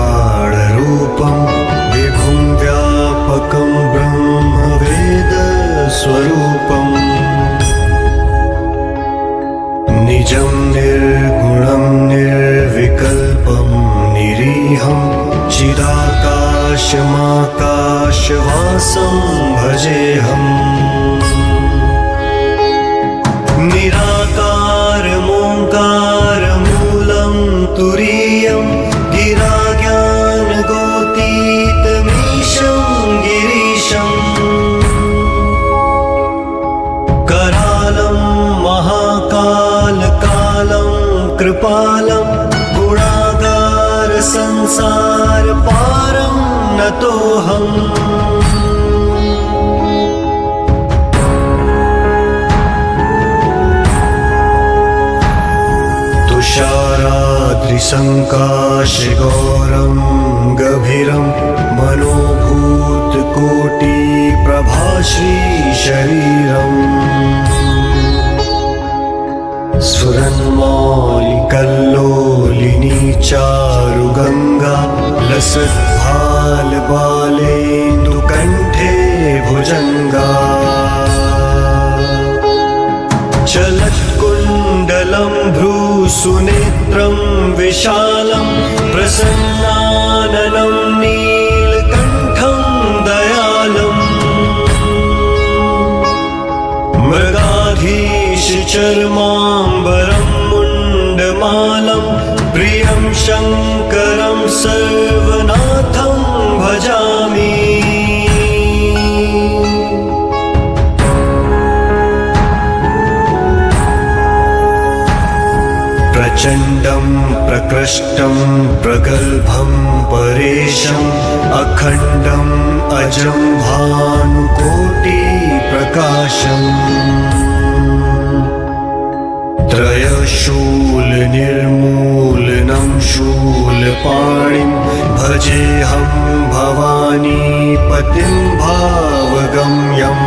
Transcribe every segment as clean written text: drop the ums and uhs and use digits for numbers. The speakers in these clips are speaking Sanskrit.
नमामीशमीशाननिर्वाणरूपं विभुं व्यापकं ब्रह्मवेदस्वरूपम् निजं निर्गुणं निर्विकल्पं निरीहं चिदाकाशमाकाशवासं भजेऽहम् निराकारमोङ्कारमूलं तुरीयं गिराज्ञानगोतीतमीशं गिरीशम् करालं महाकालकालं कृपालं गुणागारसंसारपारं नतोऽहम् तुषाराद्रिसङ्काशगौरं गभीरं मनोभूतकोटिप्रभाश्रीशरीरम् स्फुरन्मौलिकल्लोलिनी चारुगङ्गा लसद्भालबालेन्दुकण्ठे भुजङ्गा चलत्कुण्डलं भ्रूसुनेत्रं विशालं प्रसन्नाननं नीलकण्ठं दयालम् मृगाधीशचर्माम्बरं मुण्डमालं प्रियं शङ्करं सर्वनाथं भजामि प्रचण्डं प्रकृष्टं प्रगल्भं परेशम् अखण्डम् अजं भानुकोटिप्रकाशम् त्रयशूलनिर्मूलनं शूलपाणिं भजेऽहं भवानीपतिं भावगम्यम्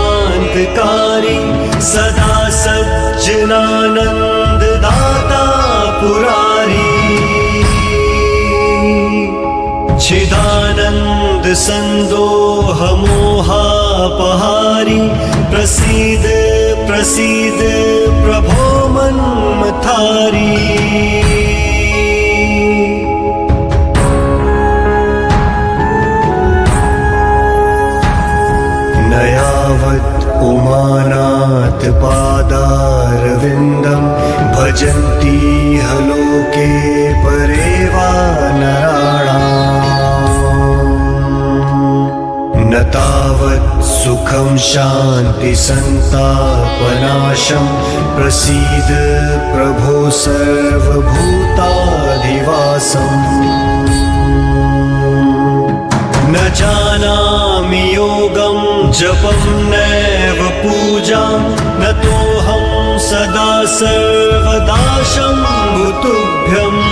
कल्याणकल्पान्तकारी सदा सज्जनानन्ददाता पुरारी चिदानन्द सन्दोहमोहापहारी प्रसीद प्रसीद प्रभो मन्मथारी न यावत् उमानाथ पादारविन्दं भजन्ति लोके परे वा नराणाम् न तावत् सुखं शान्ति सन्तापनाशं प्रसीद प्रभो सर्वभूताधिवासम् न जानामि योगं जपं नैव पूजां न तोऽहं सदा सर्वदा शम्भुतुभ्यम्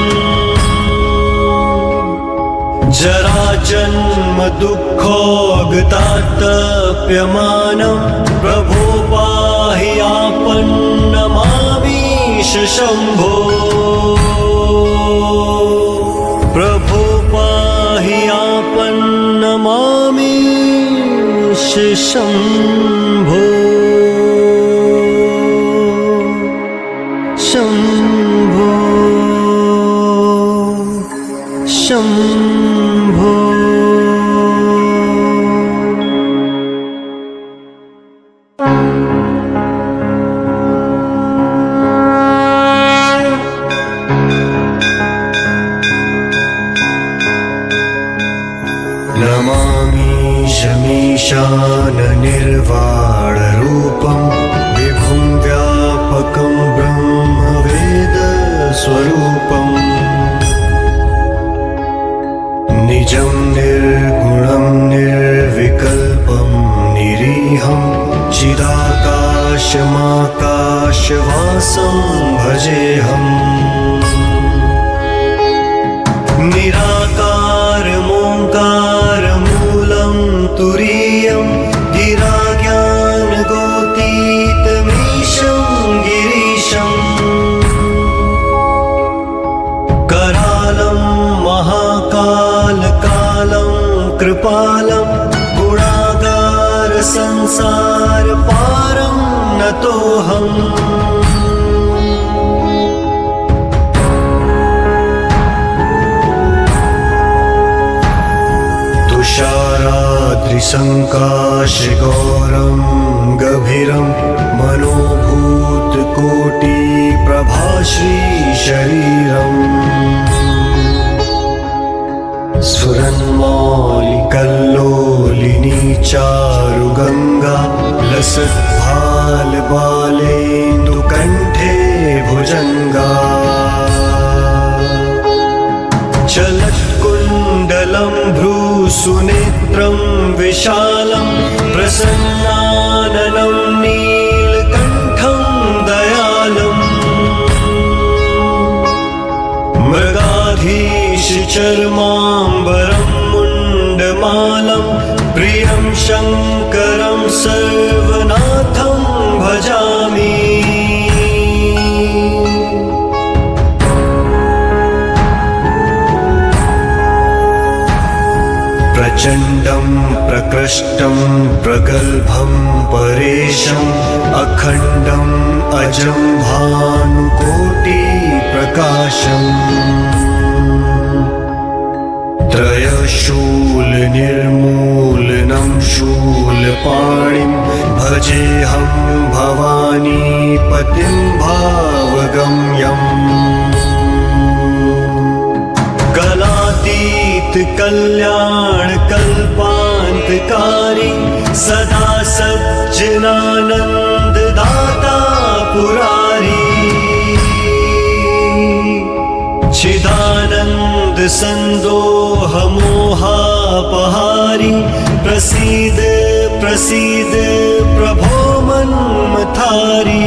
जराजन्म दुःखोगतातप्यमानं प्रभो पाहि आपन्नमामीश शम्भो प्रभो पाहि आपन्नमामीश शम्भो शम्भो शम्भो नमामीशमीशाननिर्वाणरूपं विभुं व्यापकं ब्रह्मवेदस्वरूपम् निजं निर्गुणं निर्विकल्पं निरीहं चिदाकाशमाकाश चिदाकाशवासं भजेऽहम् निराकारमोङ्कारमूलं तुरीयं गिराज्ञानगोतीतमीशं गिरीशम् करालं महाकालकालं कृपालं गुणागार संसार पारं नतोऽहम् तुषाराद्रिसङ्काशगौरं गभीरं मनोभूतकोटिप्रभाश्रीशरीरम् स्फुरन्मौलिकल्लोलिनी चारुगङ्गा लसद्भालबालेन्दुकण्ठे भुजङ्गा चलत्कुण्डलं भ्रूसुनेत्रं विशालं प्रसन्नाननं नीलकण्ठं दयालम् मृगाधीशचर्माम्बरं मुण्डमालं प्रियं शङ्करं सर्वनाथं भजामि प्रचण्डं प्रकृष्टं प्रगल्भं परेशम् अखण्डम् अजं भानुकोटिप्रकाशम् त्रयशूलनिर्मूलनं शूलपाणिं भजेऽहं भवानीपतिं भावगम्यम् कलातीत कल्याणकल्पान्तकारी सदा सज्जनानन्ददाता पुरारी चिदानन्द सन्दोहमोहापहारी प्रसीद प्रसीद प्रभो मन्मथारी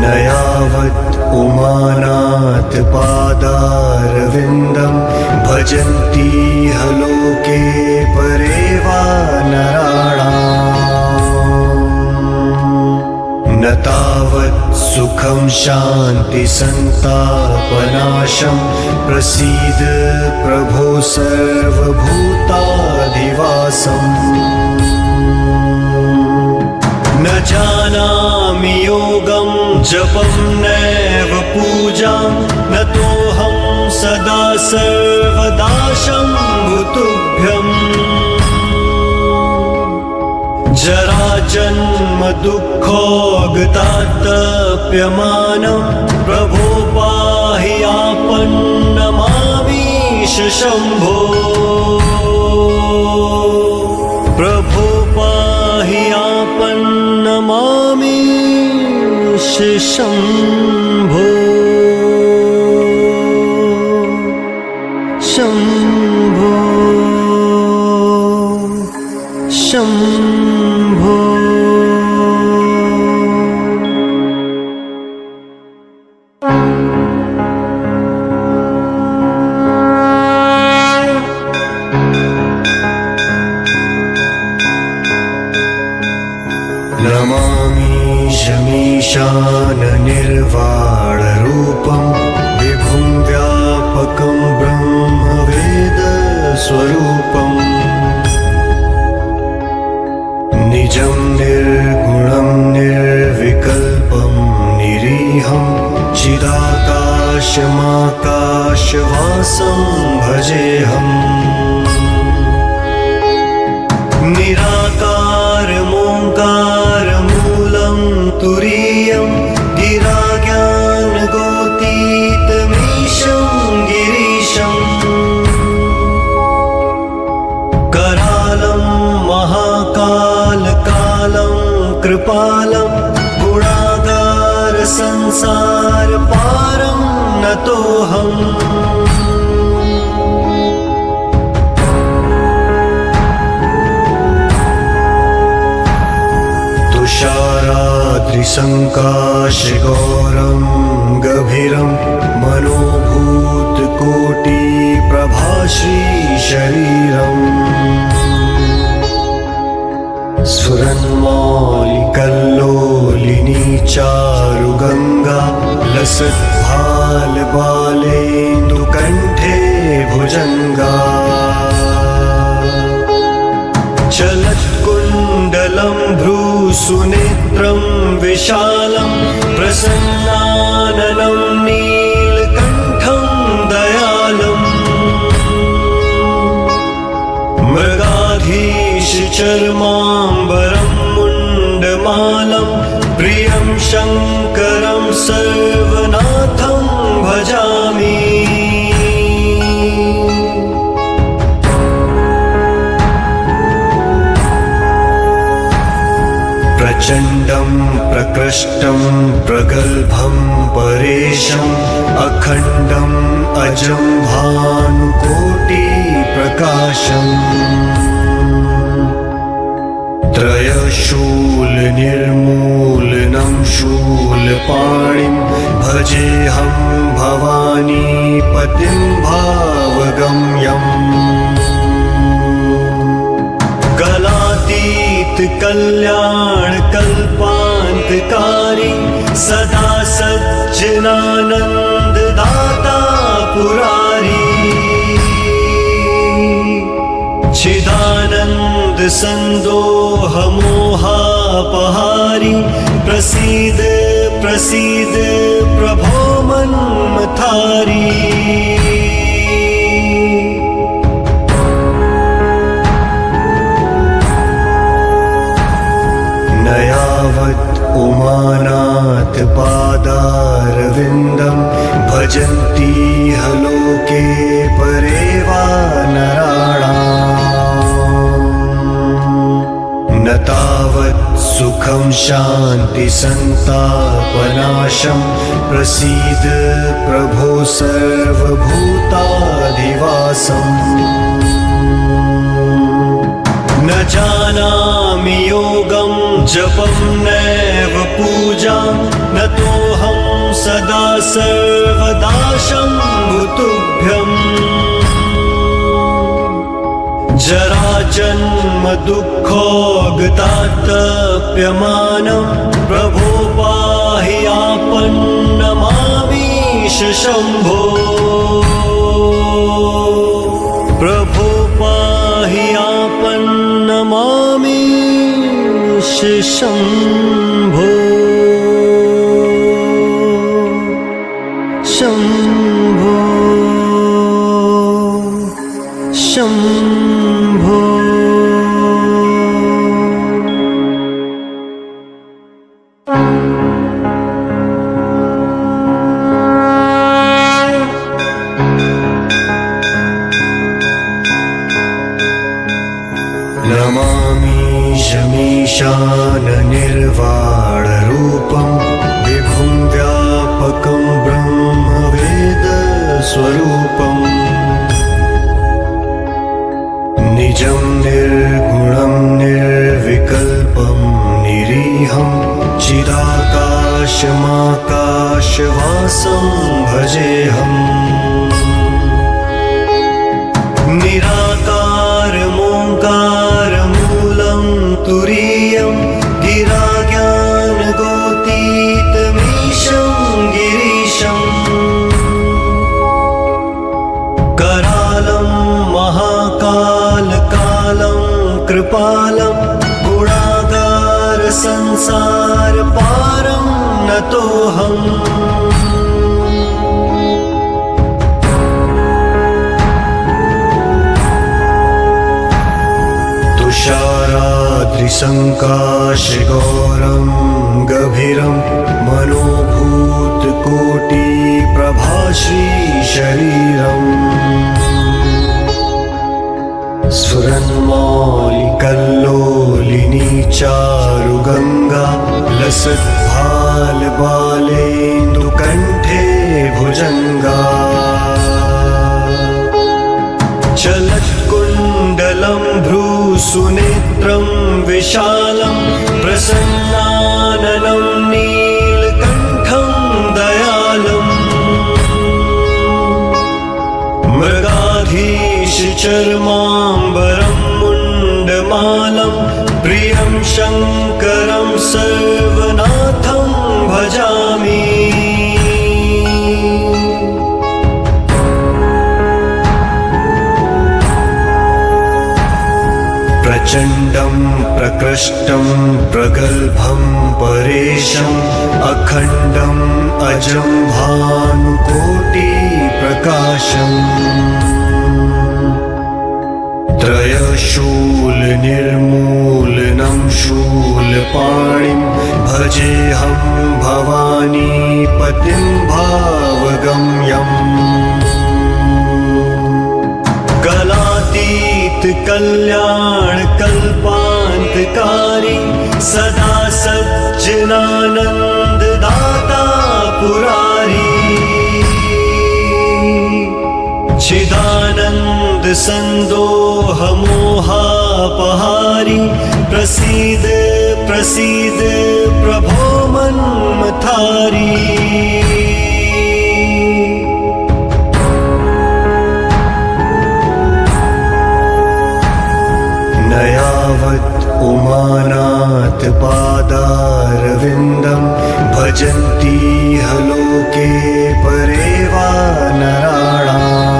न यावत् उमानाथ पादारविन्दं भजन्ति लोके परे वा नराणाम् न तावत् सुखं शान्ति सन्तापनाशं प्रसीद प्रभो सर्वभूताधिवासम् न जानामि योगं जपं नैव पूजां नतोऽहं सदा सर्वदा शम्भुतुभ्यम् जराजन्म दुःखोगतातप्यमानं प्रभो पाहि आपन्नमामीश शम्भो प्रभो पाहि आपन्नमामीश शम्भो शम्भो शम्भो नमामि शमीशाननिर्वाणरूपं विभुं व्यापकं ब्रह्मवेदस्वरूपम् निजं निर्गुणं निर्विकल्पं निरीहं चिदाकाशमाकाशवासं भजेऽहम् निराकारमोङ्कारमूलं तुरीयं गिराज्ञानगोतीतमीशं गिरीशम् करालं महाकालकालं कृपालं गुणागार संसार पारं नतोऽहम् सहस्राद्रिसङ्काशगौरं गभीरं मनोभूतकोटिप्रभाश्रीशरीरम् स्फुरन्मौलिकल्लोलिनी चारुगङ्गा लसद्भालबालेन्दुकण्ठे भुजङ्गा चलत्कुण्डलं भ्रूसुनेत्रं विशालं प्रसन्नाननं नीलकण्ठं दयालम् मृगाधीशचर्माम्बरं मुण्डमालं प्रियं शङ्करं सर्वनाथं भजामि प्रचण्डं प्रकृष्टं प्रगल्भं परेशम् अखण्डम् अजं भानुकोटिप्रकाशम् त्रयशूलनिर्मूलनं शूलपाणिं भजेऽहं भवानीपतिं भावगम्यम् कल्याणकल्पान्तकारी सदा सज्जनानन्ददाता पुरारी चिदानन्द सन्दोहमोहापहारी प्रसीद प्रसीद प्रभो मन्मथारी न यावत् उमानाथ पादारविन्दं भजन्ति लोके परे वा नराणाम् न तावत् सुखं शान्ति सन्तापनाशं प्रसीद प्रभो सर्वभूताधिवासम् न जानामि योगं जपं नैव पूजां न तोऽहं सदा सर्वदा शम्भुतुभ्यम् जराजन्म दुःखोगतातप्यमानं प्रभो पाहि आपन्नमामीश शम्भो प्रभो पाहि आपन्नमामीश शम्भो शम्भो शम्भो नमामीशमीशाननिर्वाणरूपं विभुं व्यापकं ब्रह्मवेदस्वरूपम् निजं निर्गुणं निर्विकल्पं निरीहं चिदाकाशमाकाशवासं भजेऽहम् निराकारमोङ्कारमूलं तुरीयं गिराज्ञानगोतीतमीशं गिरीशम् करालं महाकालकालं कृपालं गुणागारसंसारपारं नतोऽहम् तुषाराद्रिसङ्काशगौरं गभीरं मनोभूतकोटिप्रभाश्रीशरीरम् स्फुरन्मौलिकल्लोलिनी चारुगङ्गा लसद्भालबालेन्दुकण्ठे भुजङ्गा चलत्कुण्डलं भ्रूसुनेत्रं विशालं प्रसन्नाननं चर्माम्बरं मुण्डमालं प्रियं शङ्करं सर्वनाथं भजामि। प्रचण्डं प्रकृष्टं प्रगल्भं परेशम् अखण्डम् अजं भानुकोटिप्रकाशम् त्रयशूलनिर्मूलनं शूलपाणिं भजेऽहं भवानीपतिं भावगम्यम्। कलातीत कल्याण कल्पान्तकारी सदा सज्जनानन्द दाता पुरारी चिदानन्द संदोह मोहापहारी प्रसीद प्रसीद प्रभो मन्मथारी। न यावत् उमानाथ पादारविन्दं भजन्ति लोके परे वा नराणाम्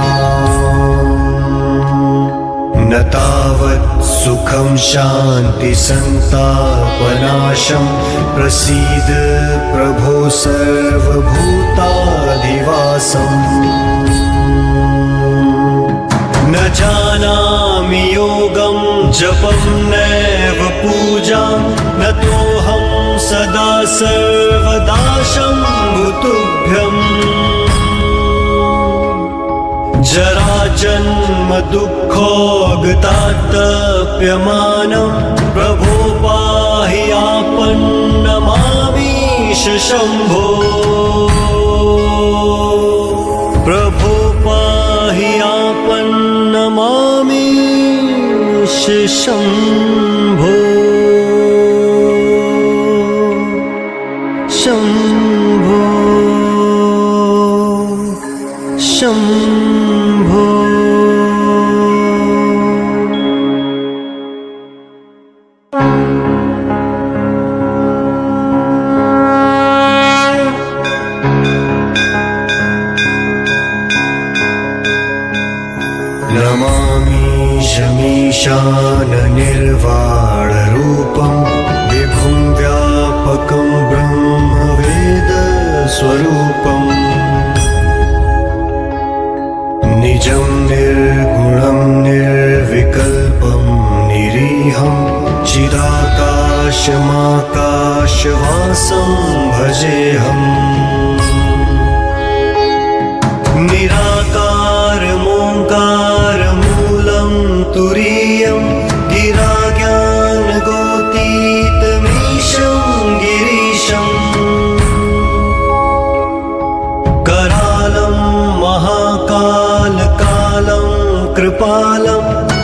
न तावत् सुखं शान्ति संतापनाशं प्रसीद प्रभो सर्वभूताधिवासम्। न जानामि योगं जपं नैव पूजां न तोऽहं सदा सर्वदा शम्भुतुभ्यम्। जराजन्म दुःखोगतातप्यमानं प्रभो पाहि आपन्नमामीश शम्भो। प्रभो पाहि आपन्नमामीश शम्भो शम्भो शम्भो। नमामि शमीशाननिर्वाणरूपं विभुं व्यापकं ब्रह्मवेदस्वरूपम् निजं निर्गुणं निर्विकल्पं निरीहं चिदाकाशमाकाशवासं भजेऽहम्। निराकारमोङ्कारमूलं तुरीयं गिराज्ञानगोतीतमीशं गिरीशम् करालं महाकालकालं कृपालं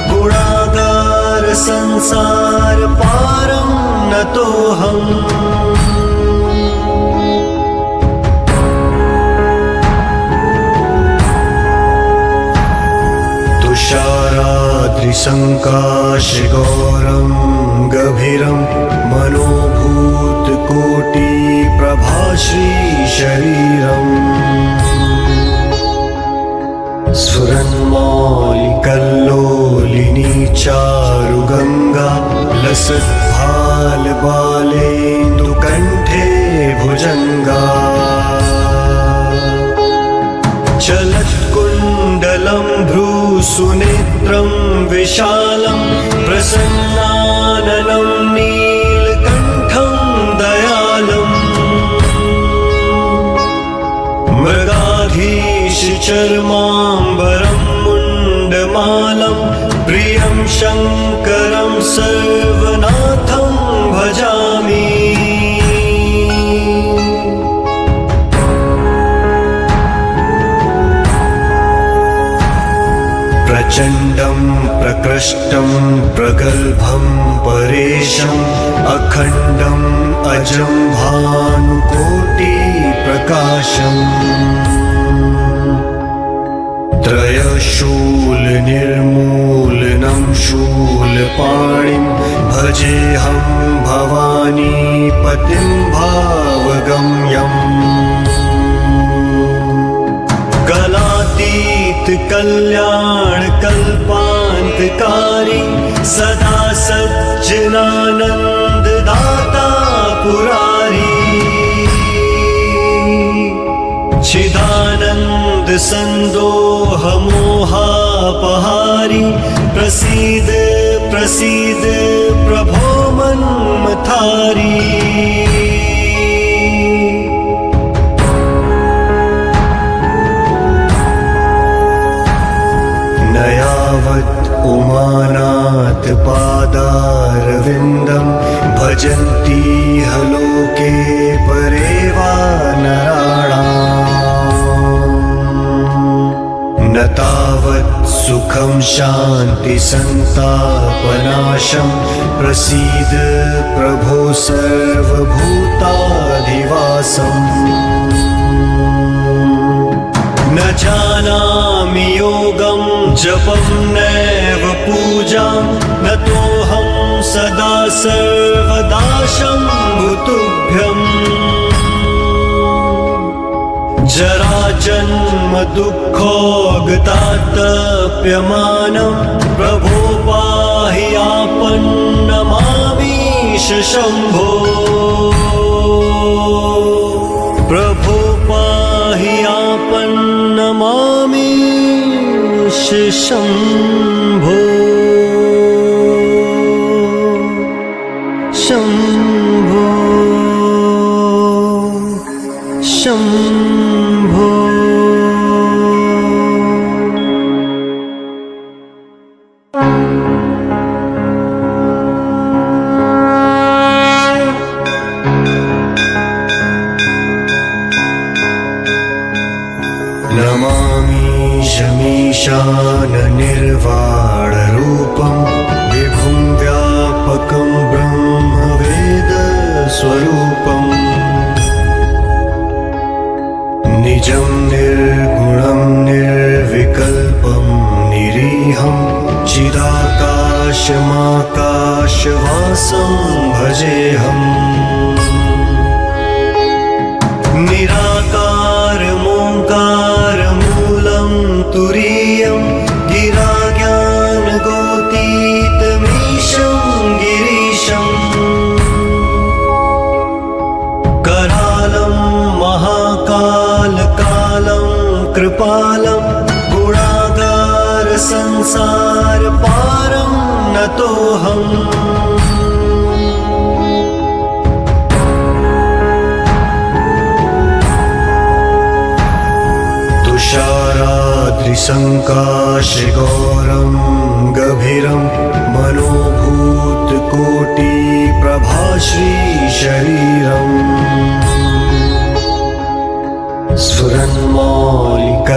गुणागार संसार पारं नतोऽहम्। तुषाराद्रिसङ्काशगौरं गभीरं मनोभूतकोटिप्रभाश्रीशरीरम् स्फुरन्मौलिकल्लोलिनी चारुगङ्गा लसद्भालबालेन्दुकण्ठे भुजङ्गा चलत्कुण्डलं भ्रूसुनेत्रं विशालं प्रसन्नाननं नीलकण्ठं दयालम् मृगाधीश चर्माम्बरं मुण्डमालं प्रियं शङ्करं सर्वनाथं भजामि। प्रचण्डं प्रकृष्टं प्रगल्भं परेशम् अखण्डम् अजं भानुकोटिप्रकाशम् त्रयशूलनिर्मूलनं शूलपाणिं भजेऽहं भवानीपतिं भावगम्यम् कलातीत कल्याणकल्पान्तकारी सदा सज्जनानन्ददाता पुरारी चिदानन्द सन्दोह मोहापहारी प्रसीद प्रसीद प्रभो मन्मथारी न यावत् उमानाथ पादारविन्दं भजन्ति लोके परे वा नराणाम् न तावत् सुखं शान्ति सन्तापनाशं प्रसीद प्रभो सर्वभूताधिवासम् न जानामि योगं जपं नैव पूजां न तोऽहं सदा सर्वदा शम्भुतुभ्यम् जराजन्म दुःखोगतातप्यमानं प्रभो पाहि आपन्नमामीश शम्भो प्रभो पाहि आपन्नमामीश शम्भो शम्भो शम्भो नमामि शमीशाननिर्वाणरूपं विभुं व्यापकं ब्रह्मवेदस्वरूपम् निजं निर्गुणं निर्विकल्पं निरीहं चिदाकाशमाकाशवासं भजेऽहम् निराकारमोङ्कारमूलं तुरीयं गिराज्ञानगोतीतमीशं गिरीशम् करालं महाकालकालं कृपालं गुणागारसंसारपारं नतोऽहम् तुषाराद्रिसङ्काशगौरं गभीरं मनोभूतकोटिप्रभाश्रीशरीरम्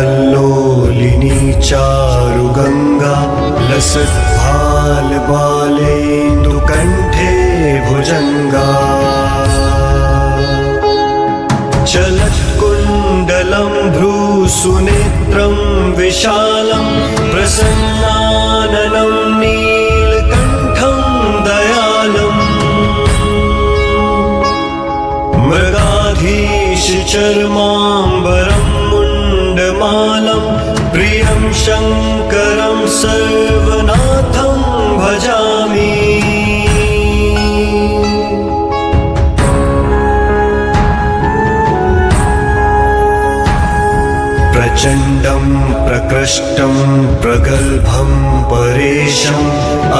स्फुरन्मौलिकल्लोलिनी चारुगङ्गा लसद्भालबालेन्दुकण्ठे भुजङ्गा चलत्कुण्डलं भ्रूसुनेत्रं विशालं प्रसन्नाननं नीलकण्ठं दयालम् मृगाधीशचर्माम्बरं मुण्डमालं प्रियं शङ्करं सर्वनाथं भजामि प्रचण्डं प्रकृष्टं प्रगल्भं परेशम्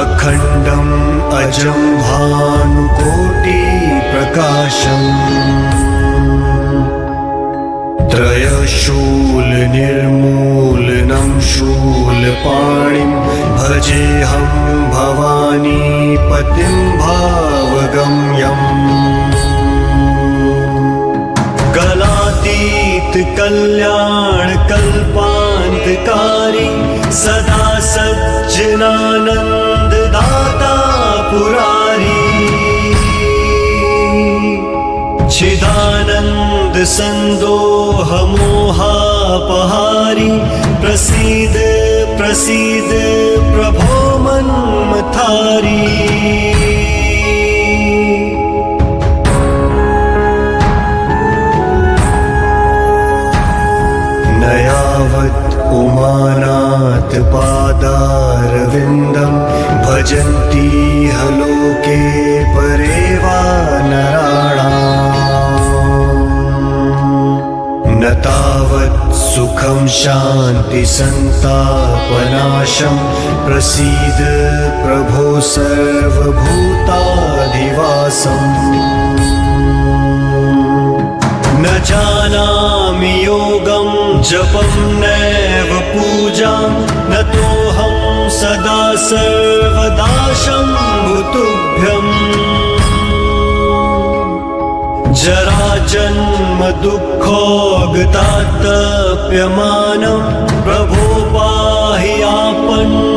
अखण्डम् अजं भानुकोटिप्रकाशम् त्रयशूलनिर्मूलनं शूलपाणिं भजेऽहं भवानीपतिं भावगम्यम् कलातीत कल्याणकल्पान्तकारी सदा सज्जनानन्ददाता पुरारी चिदानन्द सन्दोह मोहापहारी प्रसीद प्रसीद प्रभो मन्मथारी। न यावत् उमानाथ पादारविन्दं भजन्ति लोके परे वा नराणाम्। न तावत् सुखं शान्ति संतापनाशं प्रसीद प्रभो सर्वभूताधिवासम्। न जानामि योगं जपं नैव पूजां न तोऽहं सदा सर्वदा शम्भुतुभ्यम्। जराजन्म दुःखोगतातप्यमानं प्रभो पाहि आपन्नमामीश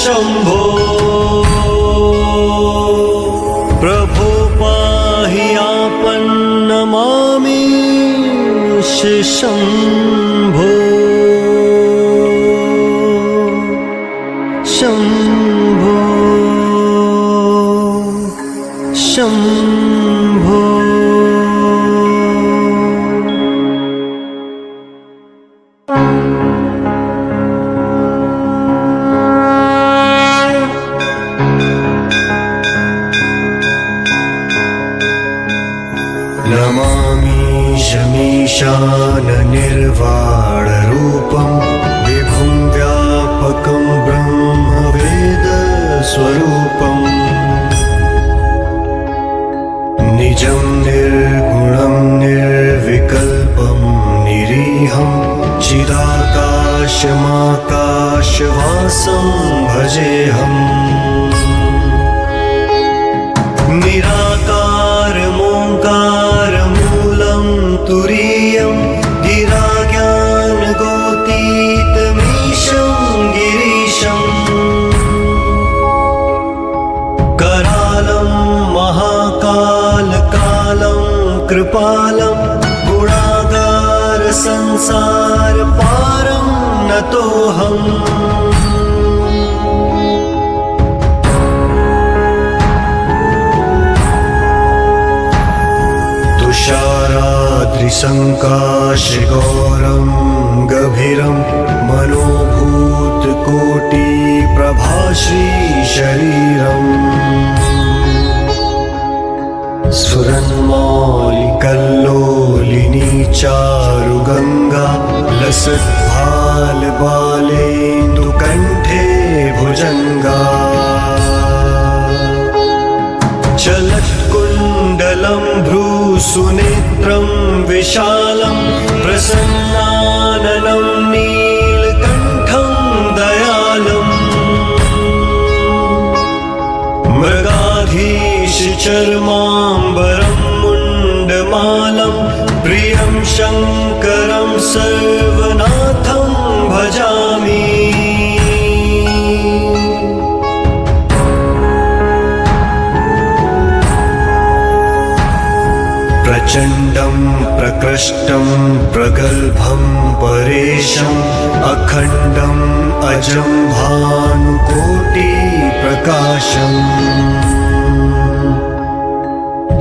शम्भो। प्रभो पाहि आपन्नमामीश शम्भो शम्भो शम्भो। नमामि शमीशाननिर्वाणरूपं विभुं व्यापकं ब्रह्मवेदस्वरूपम्। निजं निर्गुणं निर्विकल्पं निरीहं चिदाकाशमाकाशवासं भजेऽहम्। निराकारमोङ्कारमूलं तुरीयं गिराज्ञानगोतीतमीशं गिरीशम्। करालं महाकालकालं कृपालं गुणागार संसार पारं नतोऽहम्। तुषाराद्रिसङ्काशगौरं गभीरं मनोभूतकोटिप्रभाश्रीशरीरम्। स्फुरन्मौलिकल्लोलिनी चारुगङ्गा लसद्भालबालेन्दुकण्ठे भुजङ्गा। चलत्कुण्डलं भ्रूसुनेत्रं विशालं प्रसन्नाननं नीलकण्ठं दयालम्। मृगाधीशचर्माम्बरं मुण्डमालं प्रियं शङ्करं सर्वनाथं भजामि। प्रचण्डं प्रकृष्टं प्रगल्भं परेशम् अखण्डम् अजं भानुकोटिप्रकाशम्।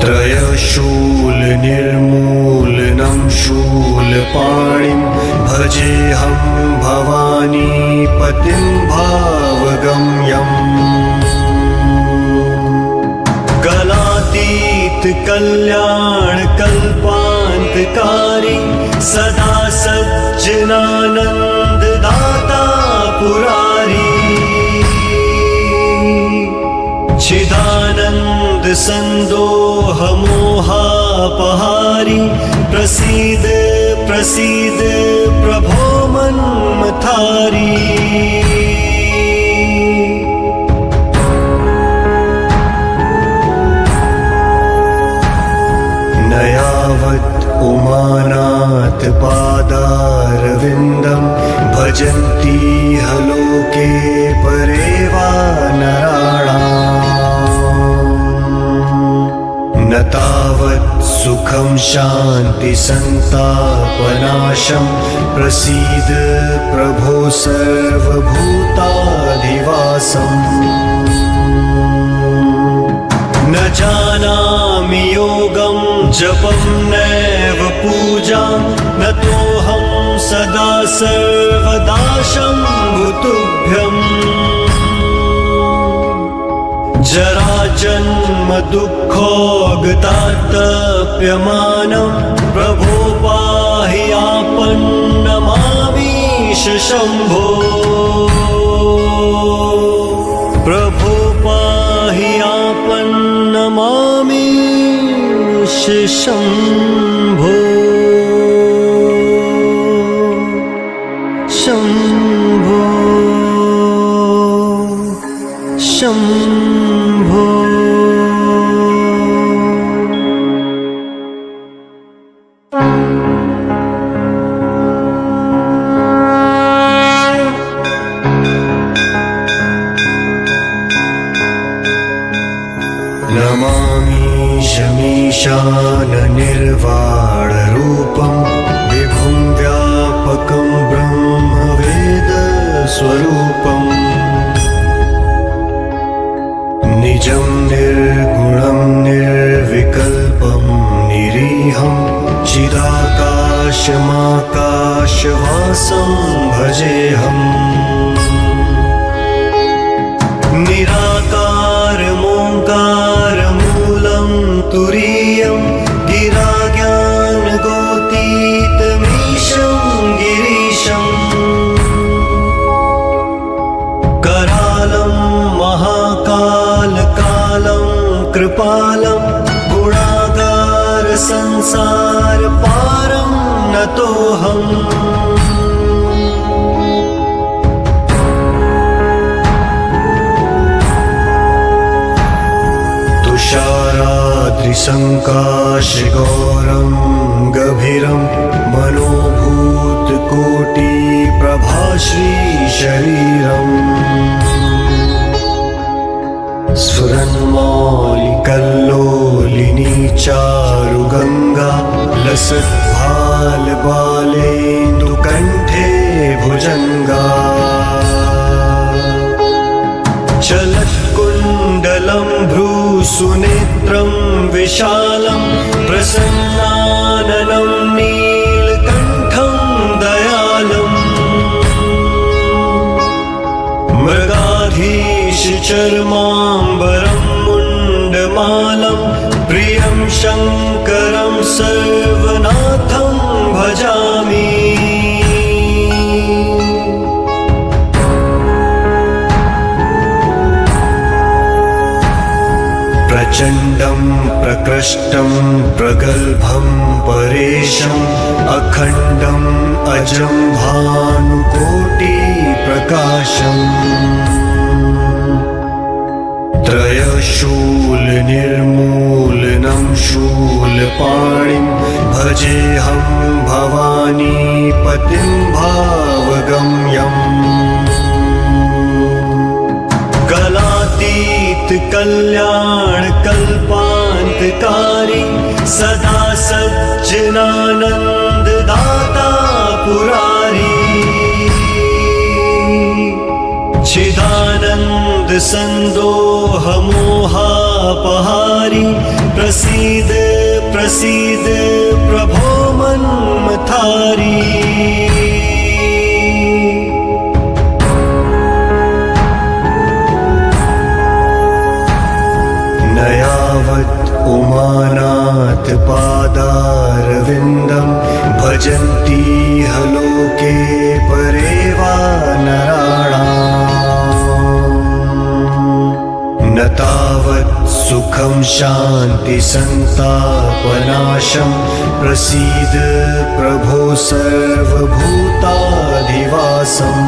त्रयशूलनिर्मूलनं शूलपाणिं भजेऽहं भवानीपतिं भावगम्यम्। कल्याणकल्पान्तकारी सदा सज्जनानन्ददाता पुरारी। चिदानन्द सन्दोहमोहापहारी प्रसीद प्रसीद प्रभो मन्मथारी। न यावत् उमानाथ पादारविन्दं भजन्ति लोके परे वा नराणाम्। न तावत् सुखं शान्ति शान्तिसन्तापनाशं प्रसीद प्रभो सर्वभूताधिवासम् न जानामि योगं जपं नैव पूजां न तोऽहं सदा सर्वदा शम्भुतुभ्यम् जराजन्म दुःखोऽगतातप्यमानं प्रभो पाहि आपन्नमामीश शम्भो प्रभो पाहि आपन्नमामीश शम्भो शम्भो शम्भो नमामि शमीशाननिर्वाणरूपं विभुं व्यापकं ब्रह्मवेदस्वरूपम् निजं निर्गुणं निर्विकल्पं निरीहं चिदाकाशमाकाशवासं भजेऽहम् निराकारमोङ्कारमूलं तुरीयं गिराज्ञानगोतीतमीशं गिरीशम् करालं महाकालकालं कृपालं गुणागारसंसारपारं नतोऽहम् तुषाराद्रिसङ्काशगौरं गभीरं मनोभूतकोटिप्रभाश्रीशरीरम् स्फुरन्मौलिकल्लोलिनी चारुगङ्गा लसद्भालबालेन्दुकण्ठे भुजङ्गा चलत्कुण्डलं भ्रूसुनेत्रं विशालं प्रसन्नाननं नीलकण्ठं दयालम् मृगाधीशचर्माम्बरं मुण्डमालं प्रियं शङ्करं सर्वनाथं भजामि प्रचण्डं प्रकृष्टं प्रगल्भं परेशम् अखण्डम् अजं भानुकोटिप्रकाशम् त्रयशूलनिर्मूलनं शूलपाणिं भजेऽहं भवानीपतिं भावगम्यम् कलातीत कल्याणकल्पान्तकारी सदा सज्जनानन्ददाता पुरारी चिदानन्द सन्दोहमोहापहारी प्रसीद प्रसीद प्रभो मन्मथारी न यावत् उमानाथ पादारविन्दं भजन्ति लोके परे वा नराणाम् न तावत् सुखं शान्तिसन्तापनाशं प्रसीद प्रभो सर्वभूताधिवासम्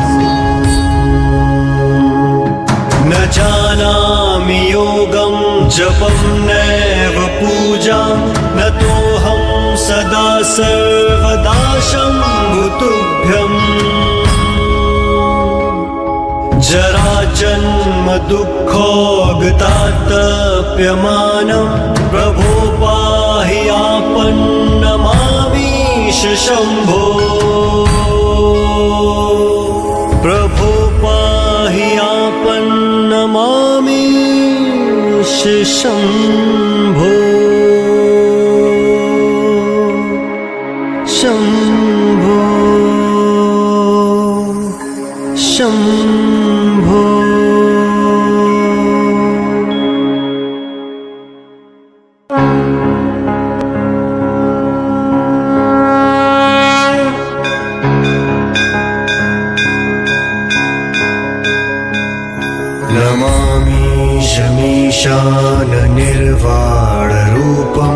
न जानामि योगं जपं नैव पूजां न तोऽहं सदा सर्वदा शम्भुतुभ्यम् जराजन्म दुःखोऽगतातप्यमानं प्रभो पाहि आपन्नमामीश शम्भो प्रभो पाहि आपन्नमामीश शम्भो शम्भो शम्भो नमामीशमीशाननिर्वाणरूपं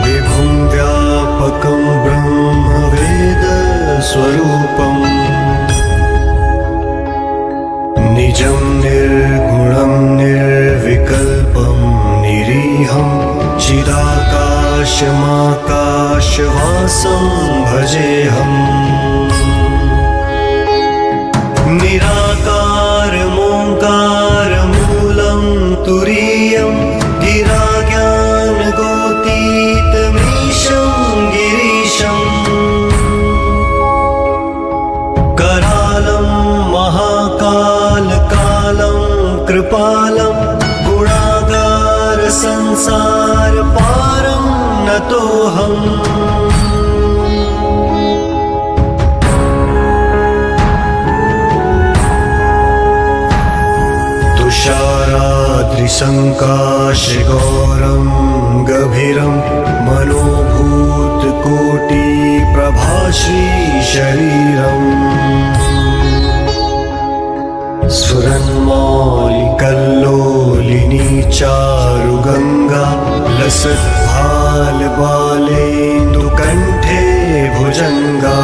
विभुं व्यापकं ब्रह्मवेदस्वरूपम् निजं निर्गुणं निर्विकल्पं निरीहं चिदाकाशमाकाशवासं भजेऽहम् निराकारमोङ्कारमूलं तुरीयं गिराज्ञानगोतीतमीशं गिरीशम् करालं महाकालकालं कृपालं गुणागारसंसारपारं नतोऽहम् तुषाराद्रिसङ्काशगौरं गभीरं मनोभूतकोटिप्रभाश्रीशरीरम् स्फुरन्मौलिकल्लोलिनी चारुगङ्गा लसद्भालबालेन्दुकण्ठे भुजङ्गा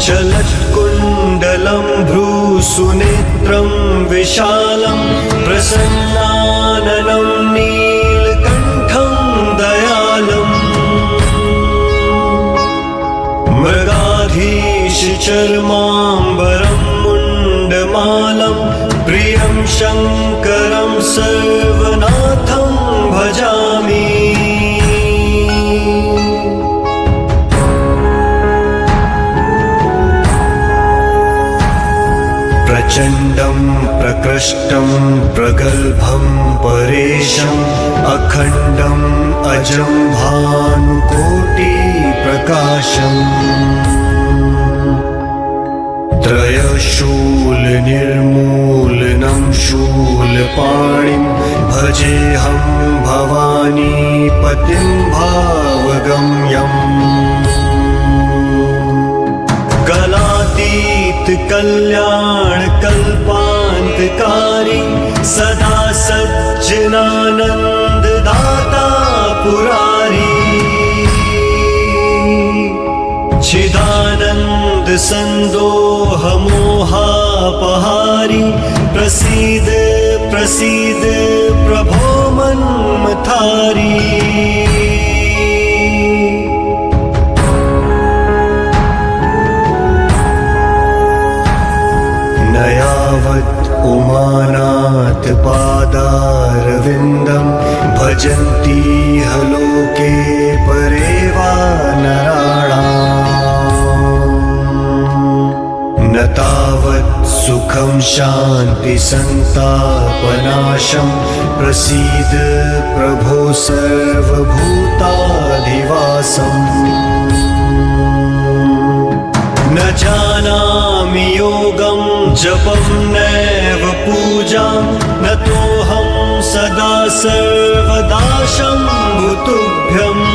चलत्कुण्डलं भ्रूसुनेत्रं विशालं प्रसन्नाननं नीलकण्ठं दयालम् मृगाधीशचर्माम्बरं मुण्डमालं प्रियं शङ्करं सर्वनाथं भजामि प्रचण्डं प्रकृष्टं प्रगल्भं परेशम् अखण्डम् अजं भानुकोटिप्रकाशम् त्रयशूलनिर्मूलनं शूलपाणिं भजेऽहं भवानीपतिं भावगम्यम् कलातीत कल्याणकल्पान्तकारी सदा सज्जनानन्ददाता पुरारी चिदानन्द सन्दोहमोहापहारी प्रसीद प्रसीद प्रभो मन्मथारी न यावत् उमानाथ पादारविन्दं भजन्ति लोके परे वा नराणाम् न तावत् सुखं शान्ति सन्तापनाशं प्रसीद प्रभो सर्वभूताधिवासम् न जानामि योगं जपं नैव पूजां न तोऽहं सदा सर्वदा शम्भुतुभ्यम्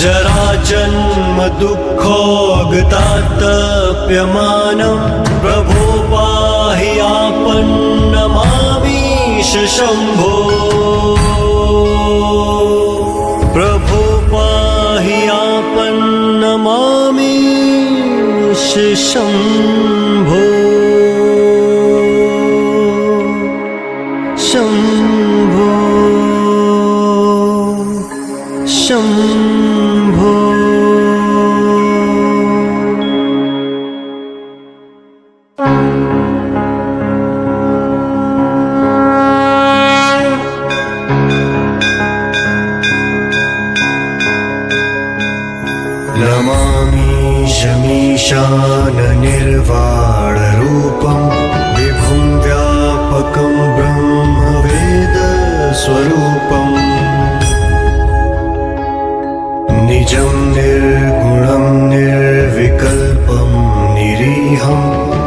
जराजन्म दुःखोऽगतातप्यमानं प्रभो पाहि आपन्नमामीश शम्भो प्रभो पाहि आपन्नमामीश शम्भो शम्भो शम्भो नमामि शमीशाननिर्वाणरूपं विभुं व्यापकं ब्रह्मवेदस्वरूपम् निजं निर्गुणं निर्विकल्पं निरीहं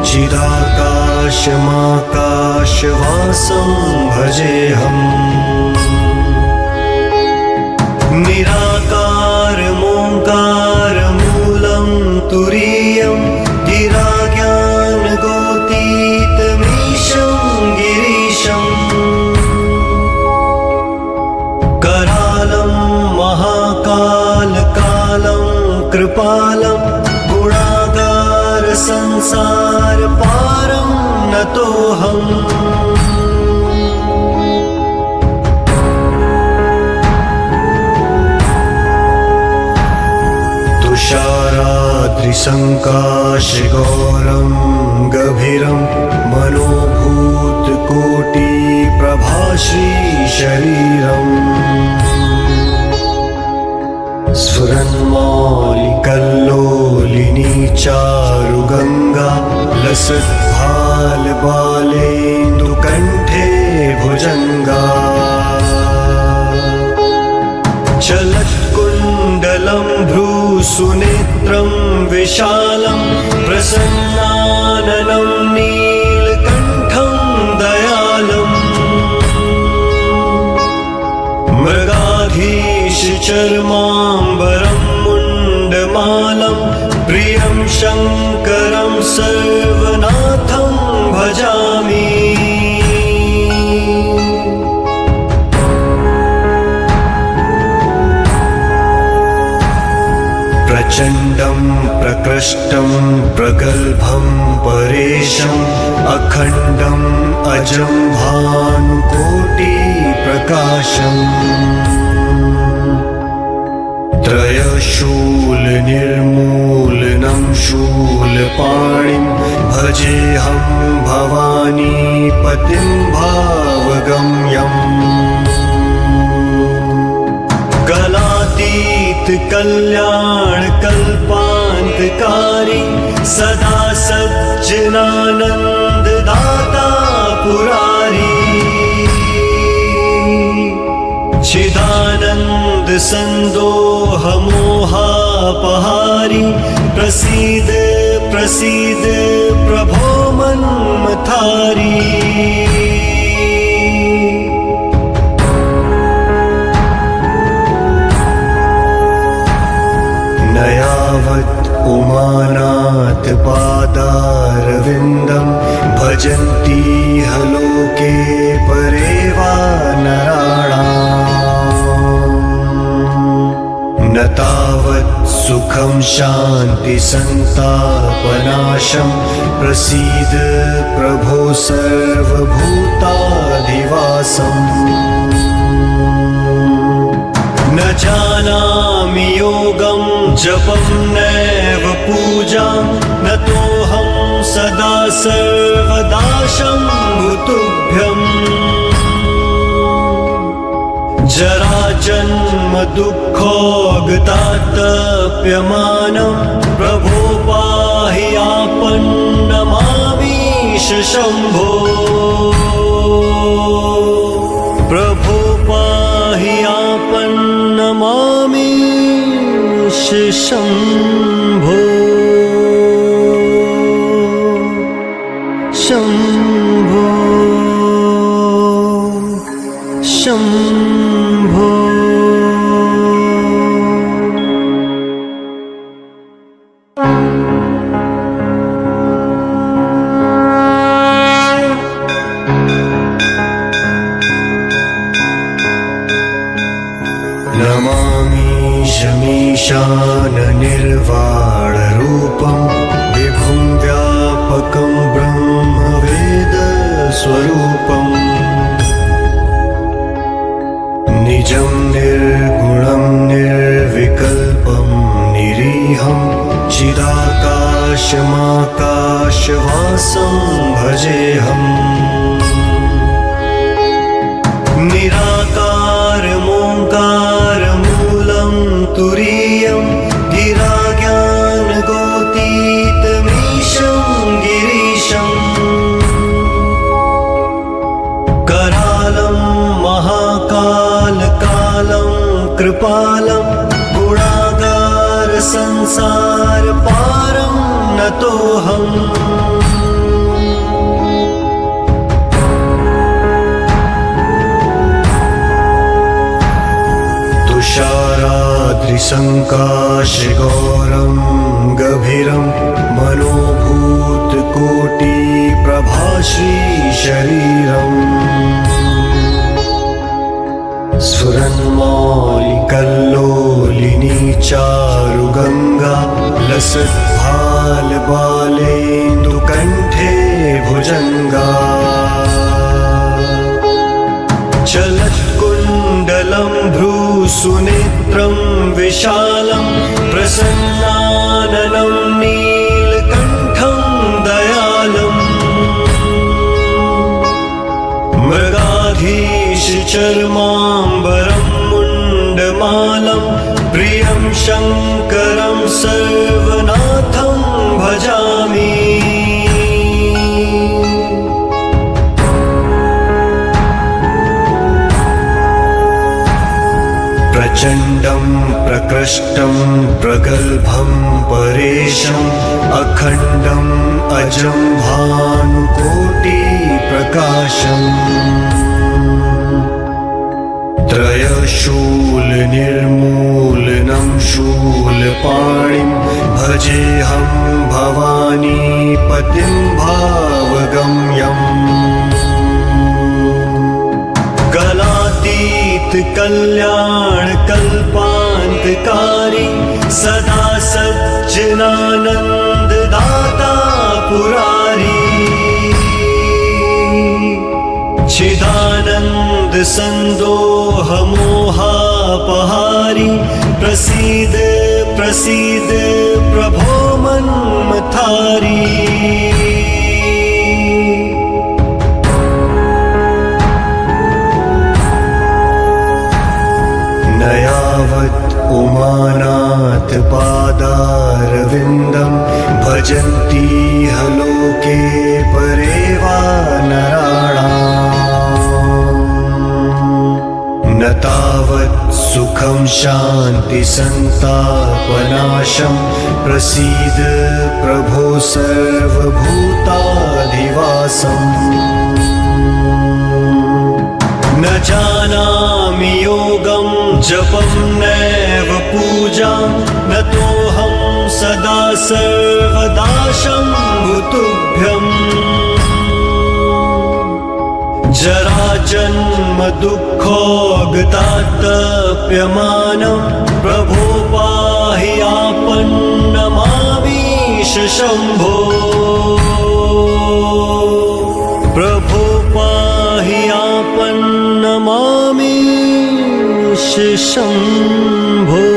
चिदाकाशमाकाशवासं भजेऽहम् निराकारमोङ्कारमूलं तुरीयं गिराज्ञानगोतीतमीशं गिरीशम् करालं महाकालकालं कृपालं गुणागारसंसारपारं नतोऽहम् तुषाराद्रिसङ्काशगौरं गभीरं मनोभूतकोटिप्रभाश्रीशरीरम् स्फुरन्मौलिकल्लोलिनी चारुगङ्गा लसद्भालबालेन्दुकण्ठे भुजङ्गा चलत्कुण्डलं भ्रूसुनेत्रं विशालं प्रसन्नाननं नीलकण्ठं दयालम् मृगाधीशचर्माम्बरं मुण्डमालं प्रियं शङ्करं सर्वनाथं भजामि प्रचण्डं प्रकृष्टं प्रगल्भं परेशम् अखण्डम् अजं भानुकोटिप्रकाशम् त्रयशूलनिर्मूलनं शूलपाणिं भजेऽहं भवानीपतिं भावगम्यम् कलातीतकल्याणकल्पान्तकारी सदा सज्जनानन्ददाता पुरारी चिदानन्दसन्दोहमोहापहारी प्रसीद प्रसीद प्रभो मन्मथारी न यावत् उमानाथ पादारविन्दं भजन्ति लोके परे वा नराणाम् न तावत् सुखं शान्ति संतापनाशं प्रसीद प्रभो सर्वभूताधिवासम् न जानामि योगं जपं नैव पूजां नतोऽहं सदा सर्वदा शम्भुतुभ्यम् जराजन्म दुःखोगतातप्यमानं प्रभो पाहि आपन्नमामीश शम्भो प्रभो पाहि आपन्नमामीश शम्भो शम्भो शम्भो नमामि शमीशाननिर्वाणरूपं विभुं व्यापकं ब्रह्मवेदस्वरूपम् निजं निर्गुणं निर्विकल्पं निरीहं चिदाकाशमाकाश सदाशिवाकाशवासं भजेऽहम्। निराकारमोङ्कारमूलं तुरीयं गिराज्ञानगोतीतमीशं गिरीशम्। करालं महाकालकालं कृपालं गुणागार संसार पारं नतोऽहम्। तुषाराद्रिसङ्काशगौरं गभीरं मनोभूतकोटिप्रभाश्रीशरीरम्। स्फुरन्मौलिकल्लोलिनी चारुगङ्गा लसद्भालबालेन्दुकण्ठे भुजङ्गा। चलत्कुण्डलं भ्रूसुनेत्रं विशालं प्रसन्नाननं नीलकण्ठं दयालम्। मृगाधीशचर्माम्बरं मुण्डमालं प्रियं शङ्करं सर्वनाथं भजामि। प्रचण्डं प्रकृष्टं प्रगल्भं परेशम् अखण्डम् अजं भानुकोटिप्रकाशम्। त्रयशूलनिर्मूलनं शूलपाणिं भजेऽहं भवानीपतिं भावगम्यम्। कलातीतकल्याणकल्पान्तकारी सदा सज्जनानन्ददाता पुरारी। चिदानन्दसन्दोहमोहापहारी प्रसीद प्रसीद प्रभो मन्मथारी। न यावत् उमानाथ पादारविन्दं भजन्ति लोके परे वा नराणाम्। न तावत् सुखं शान्ति सन्तापनाशं प्रसीद प्रभो सर्वभूताधिवासम्। न जानामि योगं जपं नैव पूजां न तोऽहं सदा सर्वदा शम्भुतुभ्यम्। जराजन्म दुःखोगतातप्यमानं प्रभो पाहि आपन्नमामीश शम्भो। प्रभो पाहि आपन्नमामीश शम्भो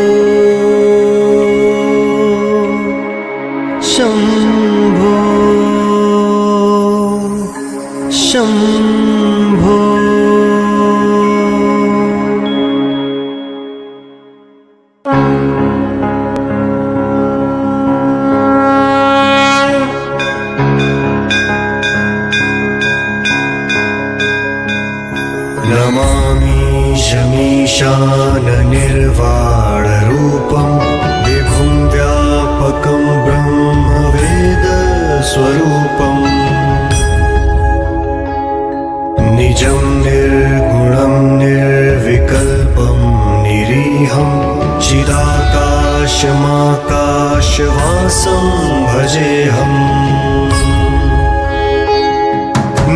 शम्भो शम्भो। नमामि शमीशाननिर्वाणरूपं विभुं व्यापकं ब्रह्मवेदस्वरूपम्। निजं निर्गुणं निर्विकल्पं निरीहं चिदाकाशमाकाशवासं भजेऽहम्।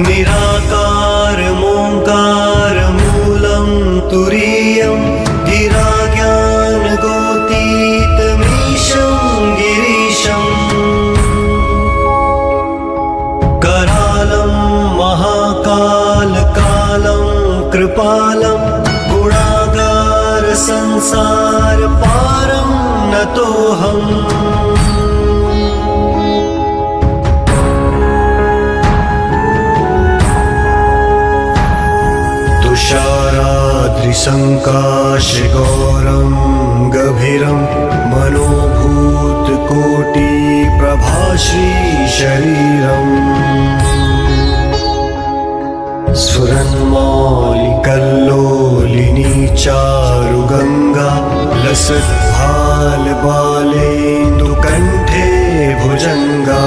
निराकारमोङ्कारमूलं तुरीयं गिराज्ञानगोतीतमीशं गिरीशम्। करालं महाकालकालं कृपालं गुणागार संसार पारं नतोऽहम्। सहस्राद्रिसङ्काशगौरं गभीरं मनोभूतकोटिप्रभाश्रीशरीरम् स्फुरन्मौलिकल्लोलिनी चारुगङ्गा लसद्भालबालेन्दुकण्ठे भुजङ्गा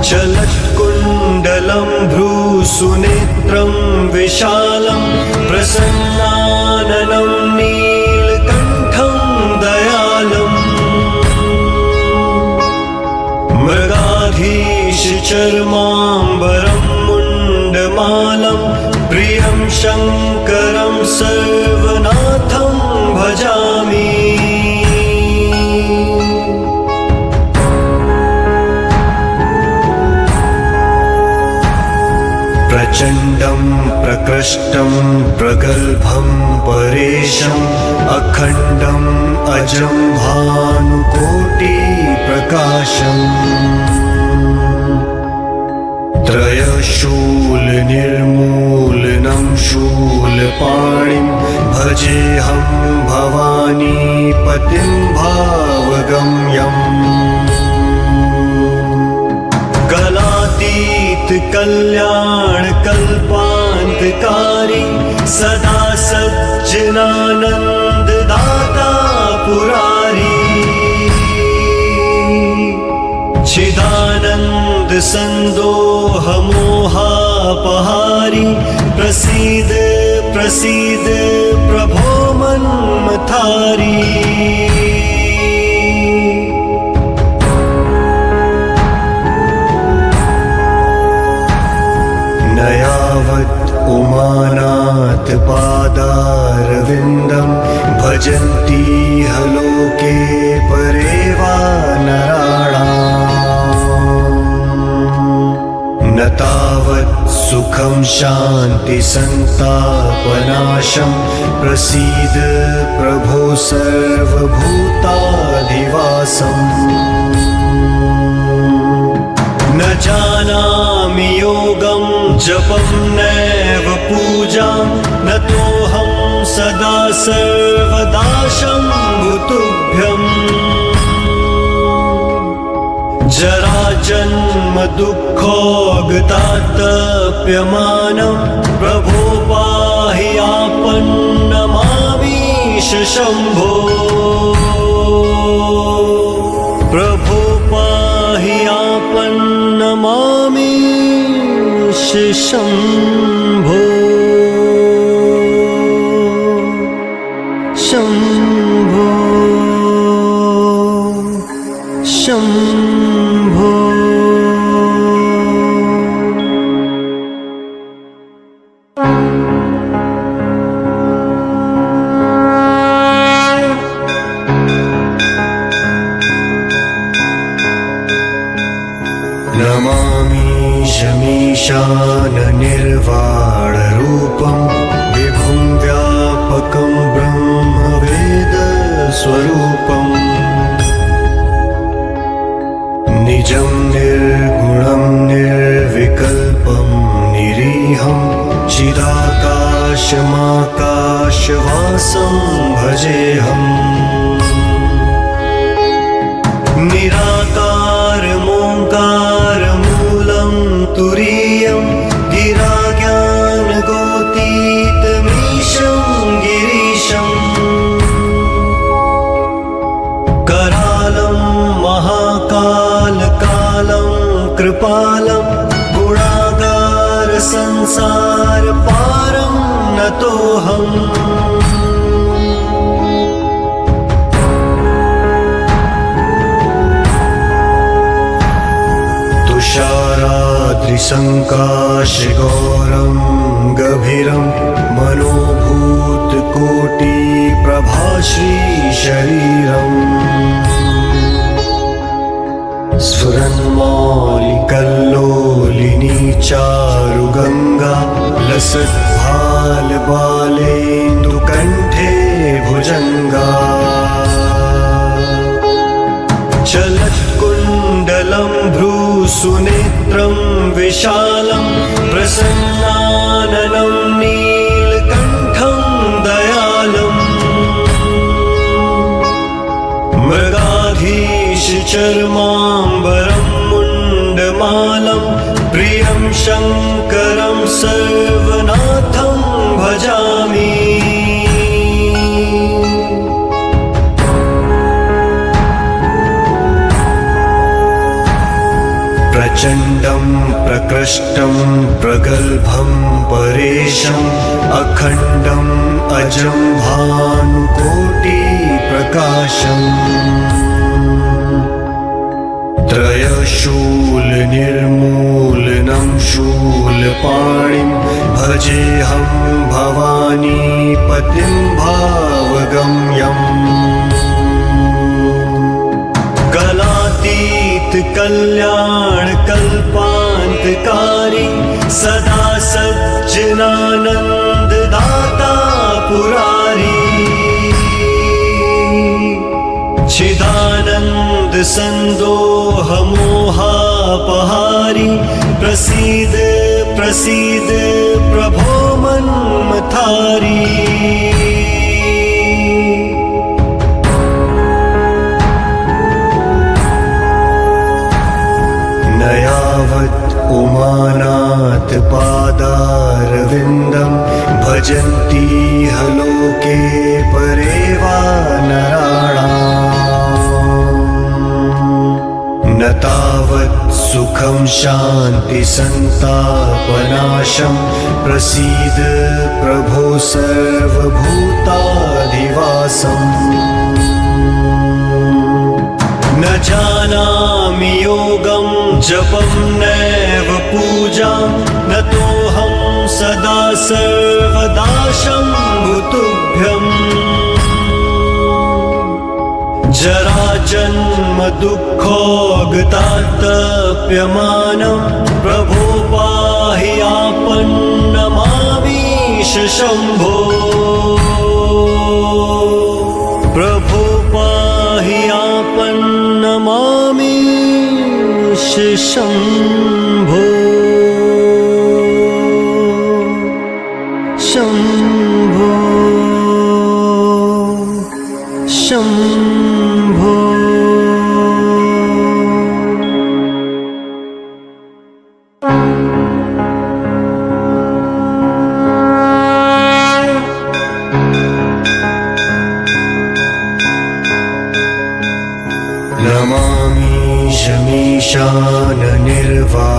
चलत्कुण्डलं भ्रूसुनेत्रं विशालं प्रसन्नाननं नीलकण्ठं दयालम् मृगाधीशचर्माम्बरं मुण्डमालं प्रियं शङ्करं सर्वनाथं भजामि प्रचण्डं प्रकृष्टं प्रगल्भं परेशम् अखण्डम् अजं भानुकोटिप्रकाशम् त्रयशूलनिर्मूलनं शूलपाणिं भजेऽहं भवानीपतिं भावगम्यम् कल्याणकल्पान्तकारी सदा सज्जनानन्ददाता पुरारी चिदानन्द सन्दोहमोहापहारी प्रसीद प्रसीद प्रभो मन्मथारी न यावत् उमानाथ पादारविन्दं भजन्ति लोके परे वा नराणाम् न तावत् सुखं शान्ति सन्तापनाशं प्रसीद प्रभो सर्वभूताधिवासम् न जानामि योगं जपं नैव पूजां न तोऽहं सदा सर्वदा शम्भुतुभ्यम् जराजन्म दुःखोगतातप्यमानं प्रभो पाहि आपन्नमामीश शम्भो प्रभो पाहि आपन्नमामीश शम्भो शम्भो शम्भो नमामि शमीशाननिर्वाणरूपं विभुं व्यापकं ब्रह्मवेदस्वरूपम् निजं निर्गुणं निर्विकल्पं निरीहं चिदाकाशमाकाशवासं भजेऽहम् निराकारमोङ्कारमूलं तुरीयं गिराज्ञानगोतीतमीशं गिरीशम् करालं महाकालकालं कृपालं गुणागारसंसारपारं नतोऽहम् तुषाराद्रिसङ्काशगौरं गभीरं मनोभूतकोटिप्रभाश्रीशरीरम् स्फुरन्मौलिकल्लोलिनी चारुगङ्गा लसद्भालबालेन्दुकण्ठे भुजङ्गा चलत्कुण्डलं भ्रूसुनेत्रं विशालं प्रसन्नाननं चर्माम्बरं मुण्डमालं प्रियं शङ्करं सर्वनाथं भजामि। प्रचण्डं प्रकृष्टं प्रगल्भं परेशम् अखण्डम् अजं भानुकोटिप्रकाशम् त्रयशूलनिर्मूलनं शूलपाणिं भजेऽहं भवानीपतिं भावगम्यम्। कलातीत कल्याणकल्पान्तकारी सदा सज्जनानन्ददाता पुरारी चिदानन्द सन्दोह मोहापहारी प्रसीद प्रसीद प्रभो मन्मथारी। न यावत् उमानाथ पादारविन्दं भजन्ति लोके परे वा नराणाम् न तावत् सुखं शान्ति सन्तापनाशं प्रसीद प्रभो सर्वभूताधिवासम्। न जानामि योगं जपं नैव पूजां न तोऽहं सदा सर्वदा शम्भुतुभ्यम्। जराजन्म दुःखोगतातप्यमानं प्रभो पाहि आपन्नमामीश शम्भो। प्रभो पाहि आपन्नमामीश शम्भो शम्भो शम्भो।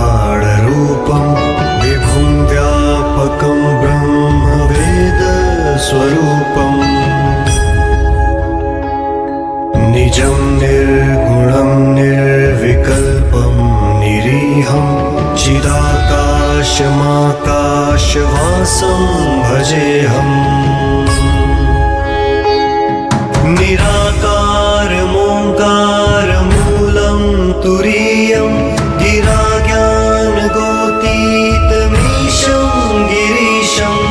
नमामीशमीशाननिर्वाणरूपं विभुं व्यापकं ब्रह्मवेदस्वरूपम् निजं निर्गुणं निर्विकल्पं निरीहं चिदाकाशमाकाशवासं भजेऽहम्। निराकारमोङ्कारमूलं तुरीयं गिराज्ञानगोतीतमीशं गिरीशम्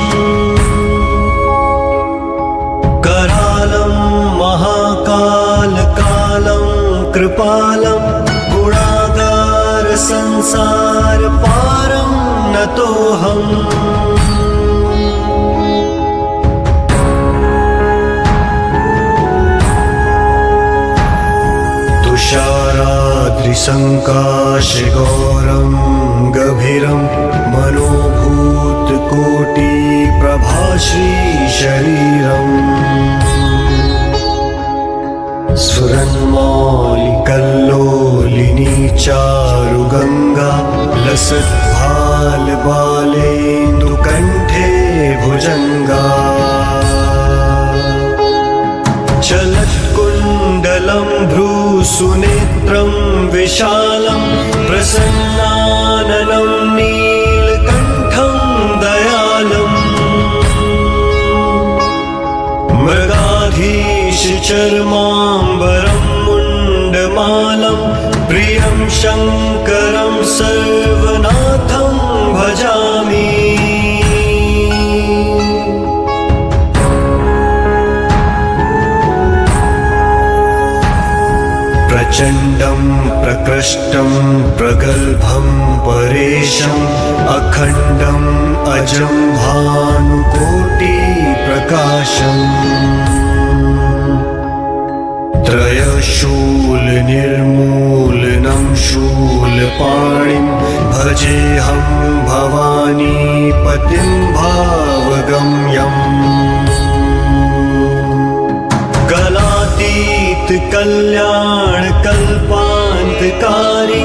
करालं महाकालकालं कृपालं गुणागारसंसारपारं नतोऽहम्। तुषाराद्रिसङ्काशगौरं गभीरं मनोभूतकोटिप्रभाश्रीशरीरम् स्फुरन्मौलिकल्लोलिनी चारुगङ्गा लसद्भालबालेन्दुकण्ठे भुजङ्गा चलत्कुण्डलं भ्रूसुनेत्रं विशालं प्रसन्नाननं नीलकण्ठं दयालम् मृगाधीशचर्माम्बरं मुण्डमालं प्रियं शङ्करं सर्वनाथं भजामि। प्रचण्डं प्रकृष्टं प्रगल्भं परेशम् अखण्डम् अजं भानुकोटिप्रकाशम् त्रयशूलनिर्मूलनं शूलपाणिं भजेऽहं भवानीपतिं भावगम्यम् कलातीत कल्याणकल्पान्तकारी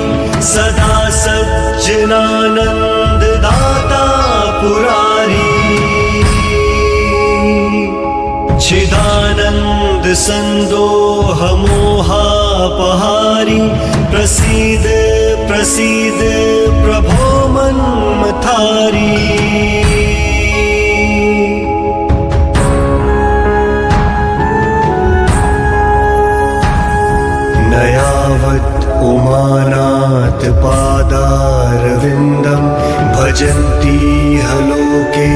सदा सज्जनानन्ददाता पुरारी चिदानन्द सन्दोह मोहापहारी प्रसीद प्रसीद प्रभो मन्मथारी न यावत् उमानाथ पादारविन्दं भजन्ति ह लोके